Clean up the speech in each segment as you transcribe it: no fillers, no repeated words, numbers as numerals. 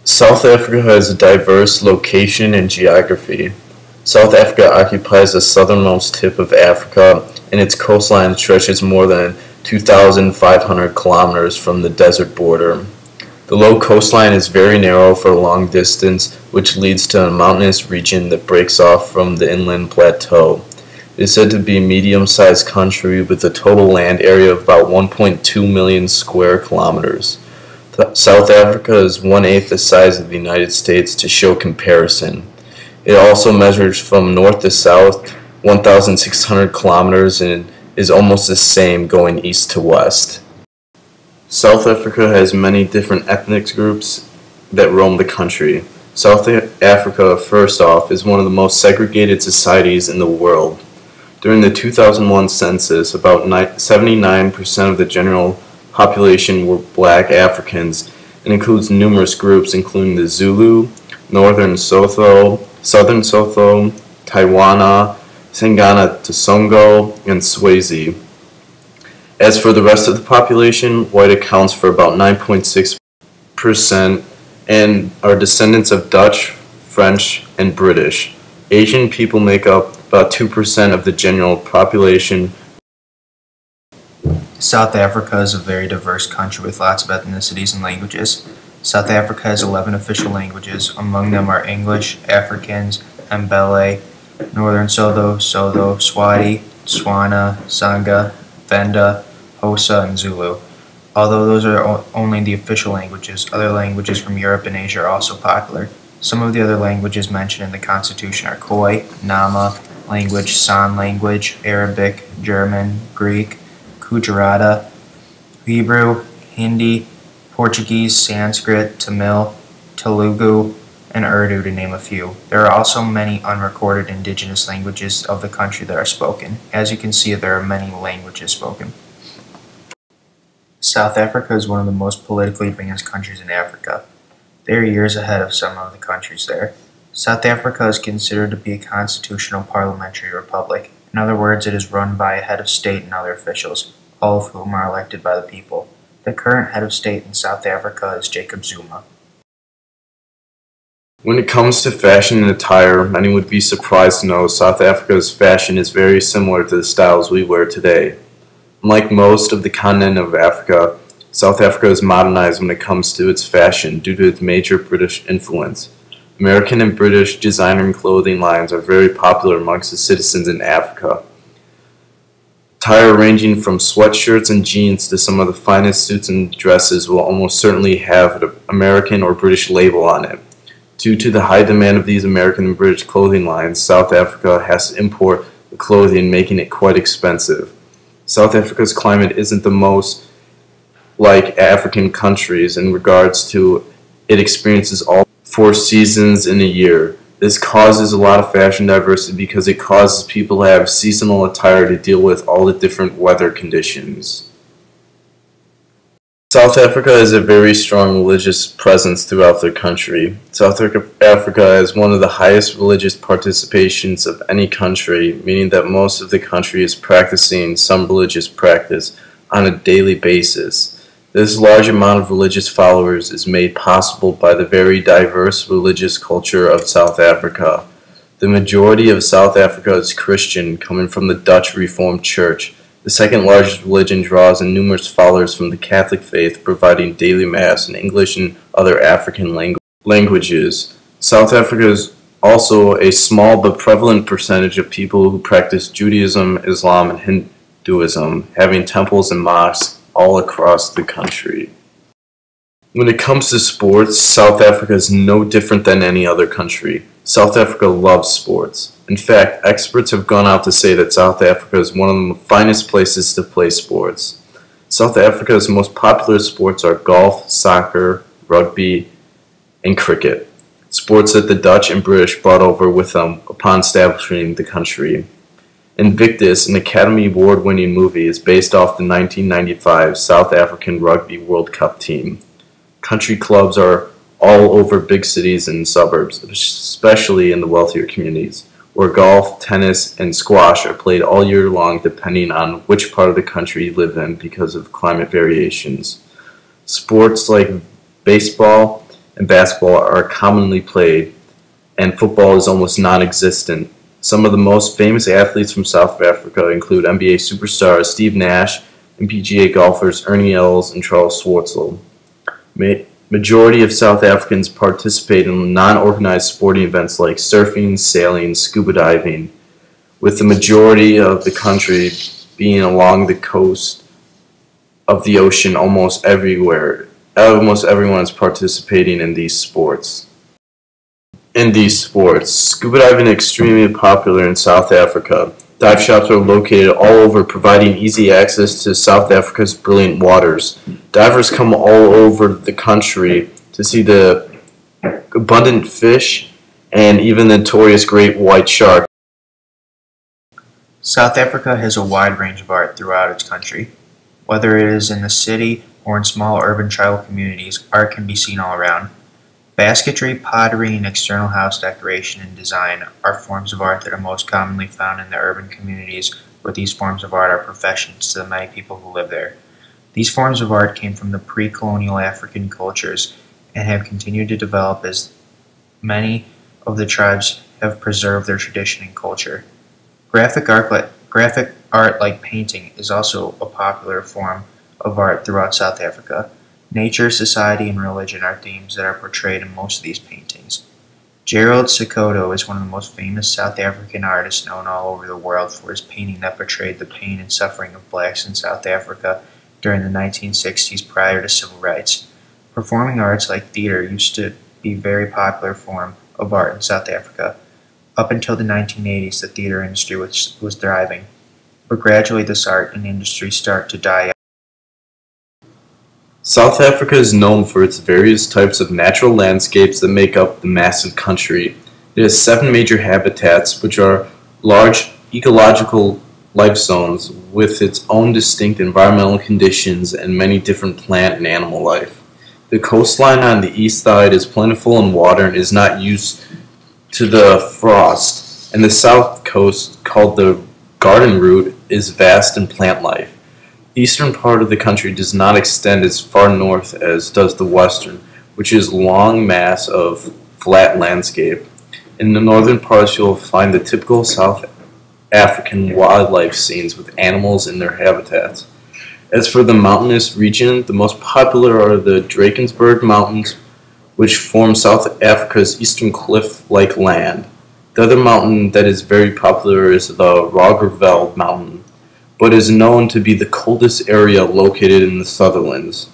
South Africa has a diverse location and geography. South Africa occupies the southernmost tip of Africa, and its coastline stretches more than 2,500 kilometers from the desert border. The low coastline is very narrow for a long distance, which leads to a mountainous region that breaks off from the inland plateau. It is said to be a medium-sized country with a total land area of about 1.2 million square kilometers. South Africa is one-eighth the size of the United States to show comparison. It also measures from north to south 1,600 kilometers and is almost the same going east to west. South Africa has many different ethnic groups that roam the country. South Africa, first off, is one of the most segregated societies in the world. During the 2001 census, about 79% of the general population were black Africans and includes numerous groups including the Zulu, Northern Sotho, Southern Sotho, Taiwana, Sangana Tsongo, and Swazi. As for the rest of the population, white accounts for about 9.6% and are descendants of Dutch, French, and British. Asian people make up about 2% of the general population. South Africa is a very diverse country with lots of ethnicities and languages. South Africa has 11 official languages. Among them are English, Afrikaans, Mbele, Northern Sotho, Swati, Tswana, Sangha, Venda, Xhosa, and Zulu. Although those are only the official languages, other languages from Europe and Asia are also popular. Some of the other languages mentioned in the Constitution are Khoi, Nama language, San language, Arabic, German, Greek, Gujarati, Hebrew, Hindi, Portuguese, Sanskrit, Tamil, Telugu, and Urdu, to name a few. There are also many unrecorded indigenous languages of the country that are spoken. As you can see, there are many languages spoken. South Africa is one of the most politically advanced countries in Africa. They are years ahead of some of the countries there. South Africa is considered to be a constitutional parliamentary republic. In other words, it is run by a head of state and other officials, all of whom are elected by the people. The current head of state in South Africa is Jacob Zuma. When it comes to fashion and attire, many would be surprised to know South Africa's fashion is very similar to the styles we wear today. Unlike most of the continent of Africa, South Africa is modernized when it comes to its fashion due to its major British influence. American and British designer and clothing lines are very popular amongst the citizens in Africa. Attire ranging from sweatshirts and jeans to some of the finest suits and dresses will almost certainly have an American or British label on it. Due to the high demand of these American and British clothing lines, South Africa has to import the clothing, making it quite expensive. South Africa's climate isn't the most like African countries in regards to it experiences all 4 seasons in a year. This causes a lot of fashion diversity because it causes people to have seasonal attire to deal with all the different weather conditions. South Africa has a very strong religious presence throughout their country. South Africa has one of the highest religious participations of any country, meaning that most of the country is practicing some religious practice on a daily basis. This large amount of religious followers is made possible by the very diverse religious culture of South Africa. The majority of South Africa is Christian, coming from the Dutch Reformed Church. The second largest religion draws in numerous followers from the Catholic faith, providing daily mass in English and other African languages. South Africa is also a small but prevalent percentage of people who practice Judaism, Islam, and Hinduism, having temples and mosques all across the country. When it comes to sports, South Africa is no different than any other country. South Africa loves sports. In fact, experts have gone out to say that South Africa is one of the finest places to play sports. South Africa's most popular sports are golf, soccer, rugby, and cricket, sports that the Dutch and British brought over with them upon establishing the country. Invictus, an Academy Award-winning movie, is based off the 1995 South African Rugby World Cup team. Country clubs are all over big cities and suburbs, especially in the wealthier communities, where golf, tennis, and squash are played all year long depending on which part of the country you live in because of climate variations. Sports like baseball and basketball are commonly played, and football is almost non-existent. Some of the most famous athletes from South Africa include NBA superstars Steve Nash and PGA golfers Ernie Els and Charles Schwartzel. Majority of South Africans participate in non-organized sporting events like surfing, sailing, scuba diving, with the majority of the country being along the coast of the ocean almost everywhere. Almost everyone is participating in these sports. Scuba diving is extremely popular in South Africa. Dive shops are located all over, providing easy access to South Africa's brilliant waters. Divers come all over the country to see the abundant fish and even the notorious great white shark. South Africa has a wide range of art throughout its country. Whether it is in the city or in small urban tribal communities, art can be seen all around. Basketry, pottery, and external house decoration and design are forms of art that are most commonly found in the urban communities where these forms of art are professions to the many people who live there. These forms of art came from the pre-colonial African cultures and have continued to develop as many of the tribes have preserved their tradition and culture. Graphic art like painting is also a popular form of art throughout South Africa. Nature, society, and religion are themes that are portrayed in most of these paintings. Gerald Sokoto is one of the most famous South African artists known all over the world for his painting that portrayed the pain and suffering of blacks in South Africa during the 1960s prior to civil rights. Performing arts like theater used to be a very popular form of art in South Africa. Up until the 1980s, the theater industry was thriving, but gradually this art and industry started to die out. South Africa is known for its various types of natural landscapes that make up the massive country. It has 7 major habitats, which are large ecological life zones with its own distinct environmental conditions and many different plant and animal life. The coastline on the east side is plentiful in water and is not used to the frost, and the south coast, called the Garden Route, is vast in plant life. The eastern part of the country does not extend as far north as does the western, which is a long mass of flat landscape. In the northern parts you will find the typical South African wildlife scenes with animals in their habitats. As for the mountainous region, the most popular are the Drakensberg Mountains, which form South Africa's eastern cliff-like land. The other mountain that is very popular is the Roggeveld Mountain, but is known to be the coldest area located in the Sutherlands.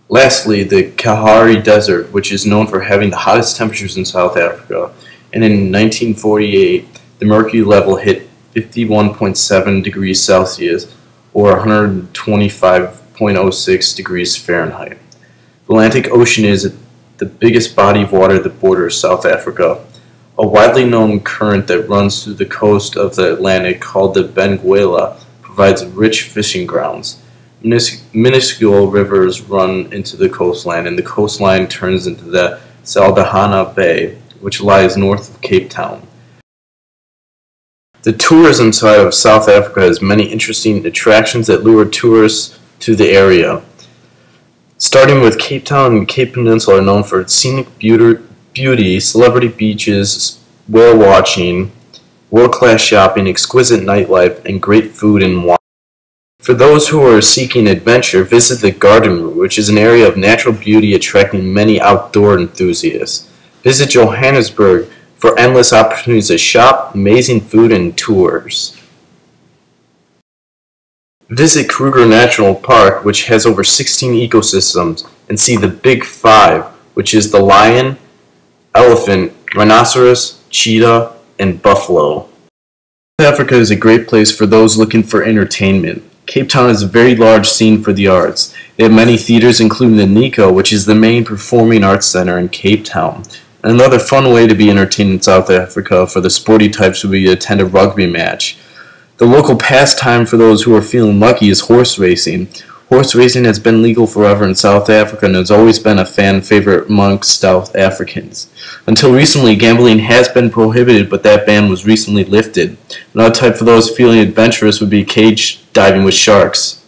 Lastly, the Kalahari Desert, which is known for having the hottest temperatures in South Africa, and in 1948 the mercury level hit 51.7 degrees Celsius or 125.06 degrees Fahrenheit. The Atlantic Ocean is the biggest body of water that borders South Africa. A widely known current that runs through the coast of the Atlantic, called the Benguela, provides rich fishing grounds. Minuscule rivers run into the coastline, and the coastline turns into the Saldanha Bay, which lies north of Cape Town. The tourism side of South Africa has many interesting attractions that lure tourists to the area. Starting with Cape Town and Cape Peninsula are known for its scenic beauty, celebrity beaches, whale watching, world-class shopping, exquisite nightlife, and great food and wine. For those who are seeking adventure, visit the Garden Route, which is an area of natural beauty attracting many outdoor enthusiasts. Visit Johannesburg for endless opportunities to shop, amazing food, and tours. Visit Kruger National Park, which has over 16 ecosystems, and see the Big Five, which is the lion, elephant, rhinoceros, cheetah, and buffalo. South Africa is a great place for those looking for entertainment. Cape Town is a very large scene for the arts. They have many theaters, including the Nico, which is the main performing arts center in Cape Town. Another fun way to be entertained in South Africa for the sporty types would be to attend a rugby match. The local pastime for those who are feeling lucky is horse racing. Horse racing has been legal forever in South Africa and has always been a fan favorite amongst South Africans. Until recently, gambling has been prohibited, but that ban was recently lifted. Another type for those feeling adventurous would be cage diving with sharks.